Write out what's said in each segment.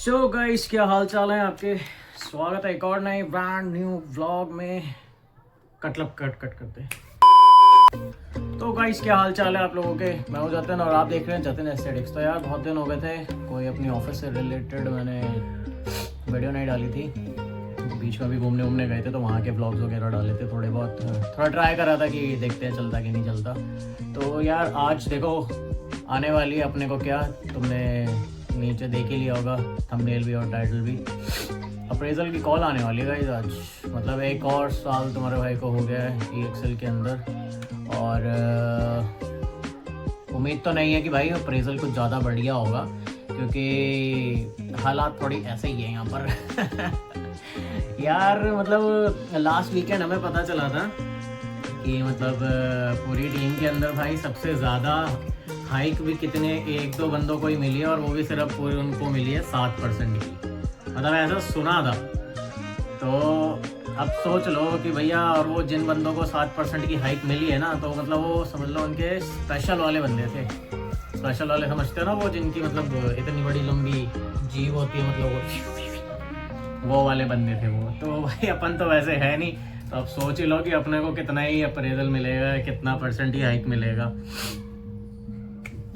So guys, क्या हाल चाल है आपके। स्वागत है एक और नए ब्रांड न्यू व्लॉग में। कट करते। तो गाइस, क्या हाल चाल है आप लोगों के। मैं हूं जतिन और आप देख रहे हैं जतिन एस्थेटिक्स। तो यार बहुत दिन हो गए थे, कोई अपनी ऑफिस से रिलेटेड मैंने वीडियो नहीं डाली थी। बीच में भी घूमने गए थे तो वहाँ के व्लॉग्स वगैरह डाले थे थोड़े बहुत। थोड़ा ट्राई कर रहा था कि देखते हैं चलता कि नहीं चलता। तो यार आज देखो आने वाली है अपने को, क्या तुमने नीचे देख ही लिया होगा, थंबनेल भी और टाइटल भी। अप्रेजल की कॉल आने वाली है गाइस आज। मतलब एक और साल तुम्हारे भाई को हो गया है EXL के अंदर। और उम्मीद तो नहीं है कि भाई अप्रेजल कुछ ज़्यादा बढ़िया होगा, क्योंकि हालात थोड़ी ऐसे ही है यहाँ पर। यार मतलब लास्ट वीकेंड हमें पता चला था कि मतलब पूरी टीम के अंदर भाई सबसे ज़्यादा हाइक भी कितने एक दो बंदों को ही मिली है, और वो भी सिर्फ पूरी उनको मिली है 7% की। मतलब ऐसा सुना था। तो अब सोच लो कि भैया, और वो जिन बंदों को 7% की हाइक मिली है ना, तो मतलब वो समझ लो उनके स्पेशल वाले बंदे थे। स्पेशल वाले समझते हो ना, वो जिनकी मतलब इतनी बड़ी लंबी जीभ होती है, मतलब वो वाले बंदे थे वो। तो भाई अपन तो वैसे है नहीं, तो अब सोच ही लो कि अपने को कितना ही अप्रेजल मिलेगा, कितना % ही हाइक मिलेगा।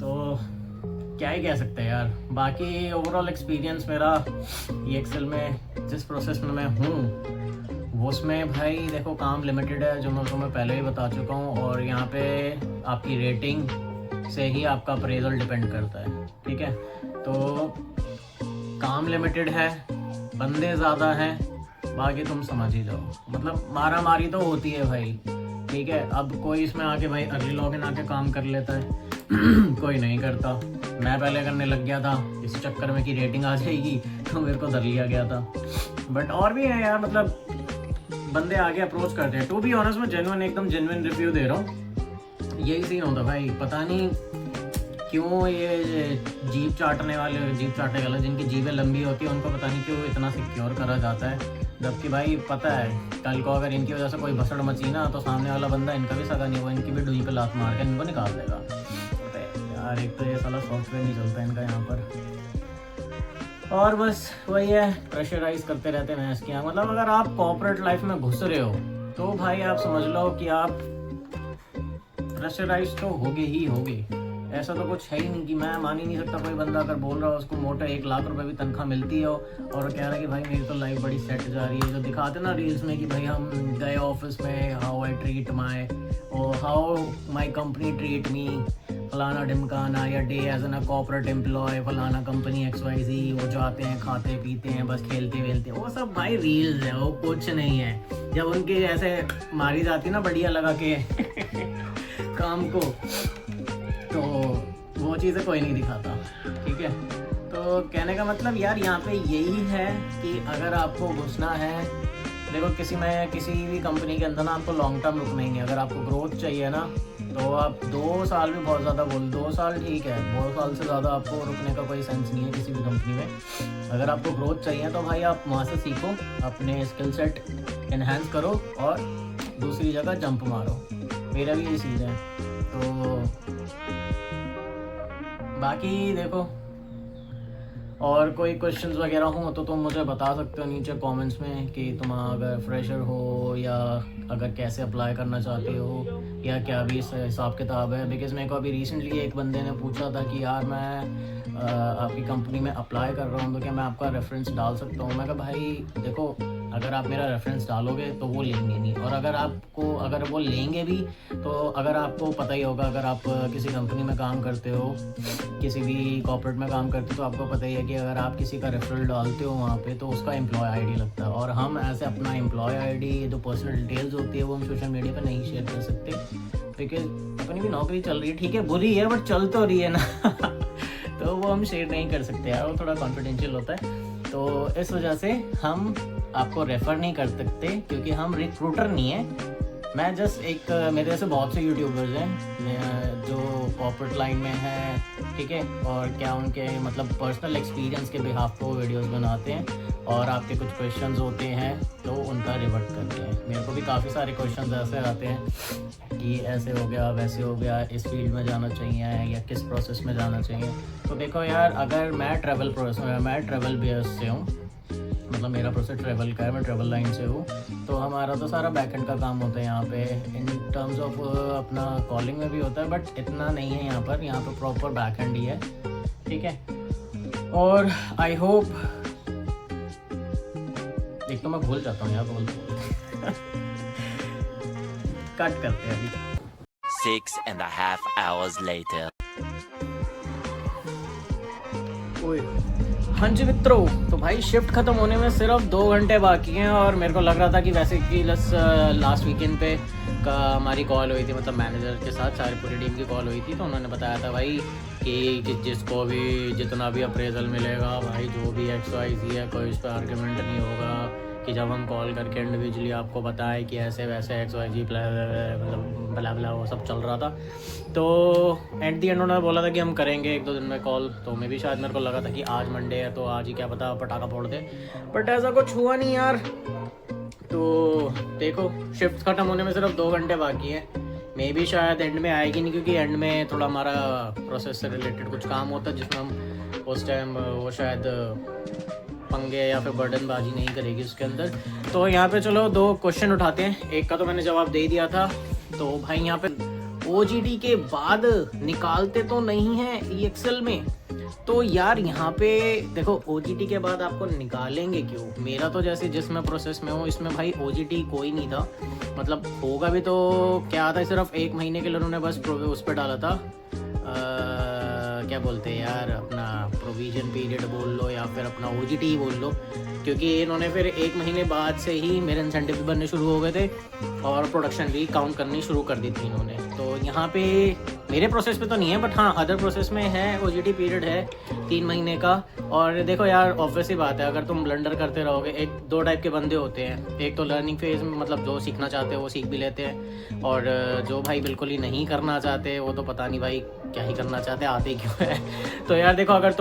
तो क्या ही कह सकते हैं यार। बाकी ओवरऑल एक्सपीरियंस मेरा EXL में जिस प्रोसेस में मैं हूँ वो उसमें भाई देखो काम लिमिटेड है, जो मैं तुम्हें पहले ही बता चुका हूँ। और यहाँ पे आपकी रेटिंग से ही आपका अप्रेजल डिपेंड करता है, ठीक है। तो काम लिमिटेड है, बंदे ज़्यादा हैं, बाकी तुम समझ ही जाओ। मतलब मारा मारी तो होती है भाई, ठीक है। अब कोई इसमें आके भाई अर्ली लॉगिन आके काम कर लेता है, कोई नहीं करता। मैं पहले करने लग गया था इस चक्कर में कि रेटिंग आ जाएगी, तो मेरे को धर लिया गया था। बट और भी है यार, मतलब बंदे आगे अप्रोच करते हैं। टू बी ऑनेस्ट में जेन्युइन, एकदम जेन्युइन रिव्यू दे रहा हूँ। यही सीन होता भाई, पता नहीं क्यों ये जीभ चाटने वाले जिनकी जीभें लंबी होती है, उनको पता नहीं क्यों इतना सिक्योर करा जाता है। जबकि भाई पता है कल को अगर इनकी वजह से कोई भसड़ मची ना, तो सामने वाला बंदा इनका भी सगा नहीं हुआ, इनकी भी डुई पे लात मार के इनको निकाल देगा। यार एक तो ये साला सॉफ्टवेयर नहीं चलता इनका यहाँ पर। और बस वही है, प्रेशराइज करते रहते हैं इसके यहाँ। मतलब अगर आप कॉर्पोरेट लाइफ में घुस रहे हो तो भाई आप समझ लो कि आप प्रेशराइज तो होगे ही होगे। ऐसा तो कुछ है ही नहीं कि मैं मान ही नहीं सकता कोई बंदा अगर बोल रहा हो उसको मोटा 1 लाख रुपए भी तनख्वाह मिलती हो और कह रहा है कि भाई मेरी तो लाइफ बड़ी सेट जा रही है। जो दिखाते ना रील्स में कि भाई हम गए ऑफिस में, हाउ आई ट्रीट माई और how my company treat me, फलाना ढिमकाना, या day as an corporate employee फलाना कंपनी XYZ। वो जाते हैं, खाते पीते हैं, बस खेलते वेलते, वो सब भाई रील्स है, वो कुछ नहीं है। जब उनकी ऐसे मारी जाती ना बढ़िया लगा के काम को, तो वो चीज़ें कोई नहीं दिखाता, ठीक है। तो कहने का मतलब यार यहाँ पे यही है कि अगर आपको घुसना है, देखो किसी भी कंपनी के अंदर ना आपको लॉन्ग टर्म रुकना ही नहीं। अगर आपको ग्रोथ चाहिए ना, तो आप 2 साल भी बहुत ज़्यादा 2 साल ठीक है, 2 साल से ज़्यादा आपको रुकने का कोई सेंस नहीं है किसी भी कंपनी में। अगर आपको ग्रोथ चाहिए तो भाई आप वहाँ से सीखो, अपने स्किल सेट इन्हेंस करो और दूसरी जगह जंप मारो। मेरा भी यही चीज़ है। तो बाकी देखो, और कोई क्वेश्चंस वगैरह हो तो तुम मुझे बता सकते हो नीचे कमेंट्स में कि तुम अगर फ्रेशर हो या अगर कैसे अप्लाई करना चाहते हो या क्या भी हिसाब किताब है। बिकॉज मेरे को अभी रिसेंटली एक बंदे ने पूछा था कि यार मैं आपकी कंपनी में अप्लाई कर रहा हूँ, तो क्या मैं आपका रेफरेंस डाल सकता हूँ। मैं कहा भाई देखो, अगर आप मेरा रेफरेंस डालोगे तो वो लेंगे नहीं, और अगर वो लेंगे भी तो अगर आपको पता ही होगा, अगर आप किसी कंपनी में काम करते हो, किसी भी कॉर्पोरेट में काम करते हो, तो आपको पता ही है कि अगर आप किसी का रेफरल डालते हो वहाँ पे, तो उसका एम्प्लॉय ID लगता है। और हम ऐसे अपना एम्प्लॉय ID, जो पर्सनल डिटेल्स होती है, वो हम सोशल मीडिया पर नहीं शेयर कर सकते, बिकॉज अपनी भी नौकरी चल रही है, ठीक है बुरी है बट चल तो रही है ना। तो वो हम शेयर नहीं कर सकते यार, वो थोड़ा कॉन्फिडेंशियल होता है। तो इस वजह से हम आपको रेफ़र नहीं कर सकते, क्योंकि हम रिक्रूटर नहीं है। मैं जस्ट एक, मेरे ऐसे बहुत से यूट्यूबर्स हैं जो कॉर्पोरेट लाइन में हैं, ठीक है, और क्या उनके मतलब पर्सनल एक्सपीरियंस के बिहाफ पे वो वीडियोस बनाते हैं और आपके कुछ क्वेश्चंस होते हैं तो उनका रिवर्ट करते हैं। मेरे को भी काफ़ी सारे क्वेश्चंस ऐसे आते हैं कि ऐसे हो गया, वैसे हो गया, इस फील्ड में जाना चाहिए या किस प्रोसेस में जाना चाहिए। तो देखो यार, अगर मैं ट्रैवल बेस से हूँ, मतलब मेरा प्रोसेस ट्रैवल का है, मैं ट्रैवल लाइन से हूँ, तो हमारा तो सारा बैकएंड का काम होता है यहाँ पे। इन टर्म्स ऑफ अपना कॉलिंग में भी होता है, बट इतना नहीं है यहाँ पे प्रॉपर बैकएंड ही है, ठीक है। और आई होप, एक तो मैं भूल जाता हूँ यार, कट करते हैं अभी। 6.5 hours later. हाँ जी मित्रों, तो भाई शिफ्ट ख़त्म होने में सिर्फ 2 घंटे बाकी हैं और मेरे को लग रहा था कि वैसे कि लास्ट वीकेंड पे का हमारी कॉल हुई थी, मतलब मैनेजर के साथ सारी पूरी टीम की कॉल हुई थी, तो उन्होंने बताया था भाई कि जिसको भी जितना भी अप्रेजल मिलेगा भाई, जो भी XYZ है, कोई इस पर आर्ग्यूमेंट नहीं होगा कि जब हम कॉल करके इंडिविजुअली आपको बताएं कि ऐसे वैसे XYZ मतलब बला बला वो सब चल रहा था। तो एट दी एंड उन्होंने बोला था कि हम करेंगे 1-2 दिन में कॉल, तो मैं भी शायद, मेरे को लगा था कि आज मंडे है तो आज ही क्या पता पटाखा फोड़ दे, बट ऐसा कुछ हुआ नहीं यार। तो देखो, शिफ्ट ख़त्म होने में सिर्फ 2 घंटे बाकी है, मे भी शायद एंड में आएगी नहीं, क्योंकि एंड में थोड़ा हमारा प्रोसेस से रिलेटेड कुछ काम होता है जिसमें हम उस टाइम वो शायद पंगे या फिर बर्डनबाजी नहीं करेगी उसके अंदर। तो यहाँ पे चलो 2 क्वेश्चन उठाते हैं, एक का तो मैंने जवाब दे दिया था। तो भाई यहाँ पे OGT के बाद निकालते तो नहीं है EXL में, तो यार यहाँ पे देखो OGT के बाद आपको निकालेंगे क्यों? मेरा तो जैसे जिसमें प्रोसेस में हूँ इसमें भाई OGT कोई नहीं था, मतलब होगा भी तो क्या था, सिर्फ 1 महीने के लिए उन्होंने बस उस पर डाला था, क्या बोलते हैं यार, अपना प्रोविजन पीरियड बोल लो या फिर अपना OGT ही बोल लो, क्योंकि इन्होंने फिर 1 महीने बाद से ही मेरे इंसेंटिव भी बनने शुरू हो गए थे और प्रोडक्शन भी काउंट करनी शुरू कर दी थी इन्होंने। तो यहाँ पे मेरे प्रोसेस पे तो नहीं है, बट हाँ अदर प्रोसेस में है, OGT पीरियड है 3 महीने का। और देखो यार, ऑब्वियस ही बात है, अगर तुम ब्लंडर करते रहोगे, 2 टाइप के बंदे होते हैं, एक तो लर्निंग फेज में, मतलब जो सीखना चाहते हैं वो सीख भी लेते हैं, और जो भाई बिल्कुल ही नहीं करना चाहते वो तो पता नहीं भाई क्या ही करना चाहते, आते क्यों है। तो यार देखो, अगर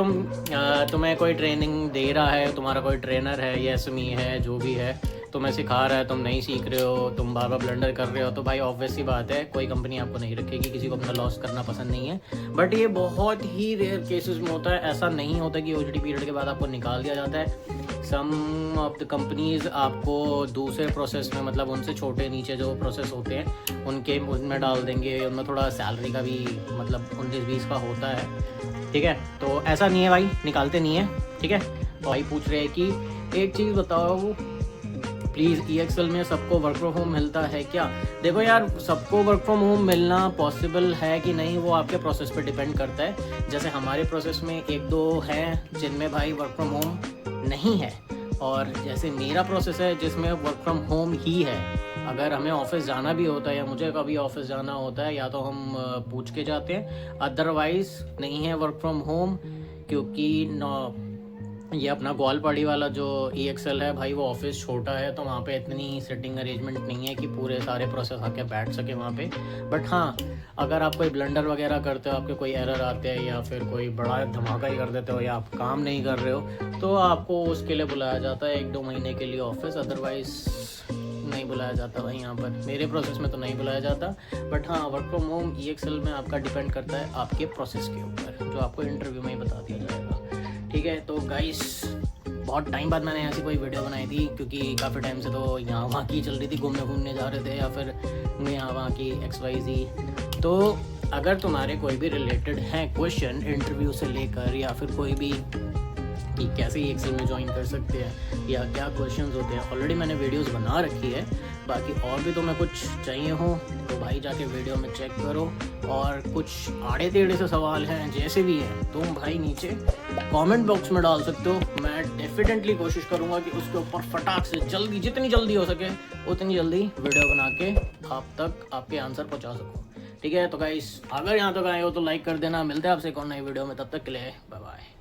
तुम्हें कोई ट्रेनिंग दे रहा है, तुम्हारा कोई ट्रेनर है या SME है, जो भी है, तुम्हें सिखा रहा है, तुम नहीं सीख रहे हो, तुम बार बार ब्लंडर कर रहे हो, तो भाई ऑब्वियस सी बात है कोई कंपनी आपको नहीं रखेगी, किसी को अपना लॉस करना पसंद नहीं है। बट ये बहुत ही रेयर केसेस में होता है, ऐसा नहीं होता कि OGT पीरियड के बाद आपको निकाल दिया जाता है। सम ऑफ द कंपनीज आपको दूसरे प्रोसेस में, मतलब उनसे छोटे नीचे जो प्रोसेस होते हैं उनमें डाल देंगे, उनमें थोड़ा सैलरी का भी मतलब 19-20 का होता है, ठीक है। तो ऐसा नहीं है भाई, निकालते नहीं है, ठीक है। भाई पूछ रहे हैं कि एक चीज़ बताओ प्लीज़, EXL में सबको वर्क फ्रॉम होम मिलता है क्या? देखो यार, सबको वर्क फ्रॉम होम मिलना पॉसिबल है कि नहीं वो आपके प्रोसेस पे डिपेंड करता है। जैसे हमारे प्रोसेस में 1-2 हैं जिनमें भाई वर्क फ्रॉम होम नहीं है, और जैसे मेरा प्रोसेस है जिसमें वर्क फ्रॉम होम ही है। अगर हमें ऑफिस जाना भी होता है या मुझे कभी ऑफिस जाना होता है, या तो हम पूछ के जाते हैं, अदरवाइज नहीं है वर्क फ्रॉम होम, क्योंकि ये अपना ग्वालपाड़ी वाला जो EXL है भाई, वो ऑफिस छोटा है, तो वहाँ पे इतनी सिटिंग अरेंजमेंट नहीं है कि पूरे सारे प्रोसेस आके बैठ सके वहाँ पे। बट हाँ, अगर आप कोई ब्लंडर वगैरह करते हो, आपके कोई एरर आते हैं या फिर कोई बड़ा धमाका ही कर देते हो या आप काम नहीं कर रहे हो, तो आपको उसके लिए बुलाया जाता है 1-2 महीने के लिए ऑफिस, अदरवाइज नहीं बुलाया जाता भाई। यहाँ पर मेरे प्रोसेस में तो नहीं बुलाया जाता, बट हाँ वर्क फ्रॉम होम EXL में आपका डिपेंड करता है आपके प्रोसेस के ऊपर, जो आपको इंटरव्यू में ही बता दिया जाएगा, ठीक है। तो गाइस, बहुत टाइम बाद मैंने ऐसी कोई वीडियो बनाई थी, क्योंकि काफ़ी टाइम से तो यहाँ वहाँ की चल रही थी, घूमने जा रहे थे या फिर यहाँ वहाँ की XYZ। तो अगर तुम्हारे कोई भी रिलेटेड हैं क्वेश्चन इंटरव्यू से लेकर, या फिर कोई भी कि कैसे EXL में ज्वाइन कर सकते हैं या क्या क्वेश्चंस होते हैं, ऑलरेडी मैंने वीडियोस बना रखी है। बाकी और भी तुम्हें कुछ चाहिए हो तो भाई जाके वीडियो में चेक करो, और कुछ आड़े टेढ़े से सवाल हैं जैसे भी हैं तुम भाई नीचे कमेंट बॉक्स में डाल सकते हो। मैं डेफिनेटली कोशिश करूँगा कि उसके ऊपर फटाक से जल्दी, जितनी जल्दी हो सके उतनी जल्दी वीडियो बना के आप तक आपके आंसर पहुँचा सकूँ, ठीक है। तो गाइस, अगर यहाँ तक आए हो तो लाइक कर देना। मिलते हैं आपसे एक और नई वीडियो में, तब तक के लिए बाय बाय।